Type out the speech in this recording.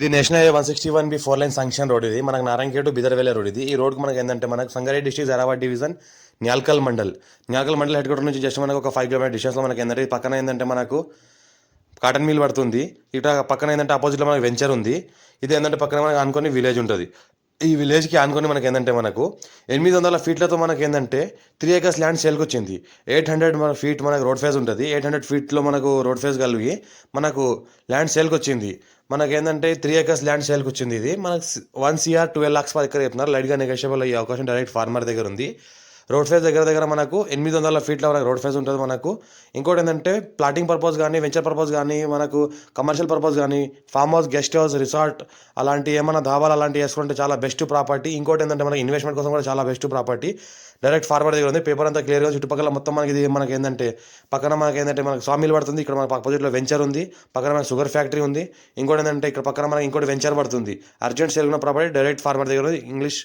ఇది national highway 161B 4 line sanction road. ఇది మనకు నారాయణఖేడ్ టు బిదర్వేల రోడ్. ఇది ఈ రోడ్కి మనకి ఏంటంటే మనకు Sangareddy district Zaheerabad division Nyalkal mandal head quarter నుంచి జస్ట్ మనకు ఒక 5 కిలోమీటర్ డిస్టెన్స్లో మనకి ఏంటంటే పక్కన ఏంటంటే మనకు కాటన్ మిల్ పడుతుంది. ఇట్లా పక్కన ఏంటంటే ఆపోజిట్లో మనకు వెంచర్ ఉంది. ఇది ఏంటంటే పక్కన మనకు ఆనుకొని విలేజ్ ఉంటుంది. ఈ విలేజ్కి ఆనుకొని మనకి ఏంటంటే మనకు 800 ఫీట్లతో మనకి ఏంటంటే 3 acres ల్యాండ్ సేల్కి వచ్చింది. 800 ఫీట్ మనకు రోడ్ ఫేజ్ ఉంటుంది. 800 ఫీట్లో మనకు రోడ్ ఫేజ్ కలిగి మనకు ల్యాండ్ సేల్కి వచ్చింది. మనకి ఏంటంటే 3 acres ల్యాండ్ సేల్కి వచ్చింది. ఇది మనకు 1 crore 12 lakhs per acre చెప్తున్నారు. లైట్గా నెగోషియబుల్ అయ్యే అవకాశం డైరెక్ట్ ఫార్మర్ దగ్గర ఉంది. రోడ్ ఫేజ్ దగ్గర మనకు 800 ఫీట్ల మనకు రోడ్ ఫేజ్ ఉంటుంది. మనకు ఇంకోటి ఏంటంటే ప్లాటింగ్ పర్పస్ కానీ, వెంచర్ పర్పస్ కానీ, మనకు కమర్షియల్ పర్పస్ కానీ, farm house, guest house, resort అలాంటి ఏమైనా ధాబాలు అలాంటివి వేసుకుంటే చాలా బెస్ట్ ప్రాపర్టీ. ఇంకోటి ఏంటంటే మనకి ఇన్వెస్ట్మెంట్ కోసం కూడా చాలా బెస్ట్ ప్రాపర్టీ. డైరెక్ట్ ఫార్మర్ దగ్గర ఉంది. పేపర్ అంతా క్లియర్గా చుట్టుపక్కల మొత్తం మనకి ఇది మనకి ఏంటంటే పక్కన మనకి ఏంటంటే మనకు సామిల్ పడుతుంది. ఇక్కడ మనకు ఆపోజిట్లో వెంచర్ ఉంది. పక్కన మనకు షుగర్ ఫ్యాక్టరీ ఉంది. ఇంకోటి ఏంటంటే ఇక్కడ పక్కన మనకి ఇంకోటి వెంచర్ పడుతుంది. అర్జెంట్ సేల్ ఉన్న ప్రాపర్టీ డైరెక్ట్ ఫార్మర్ దగ్గర ఉంది. ఇంగ్లీష్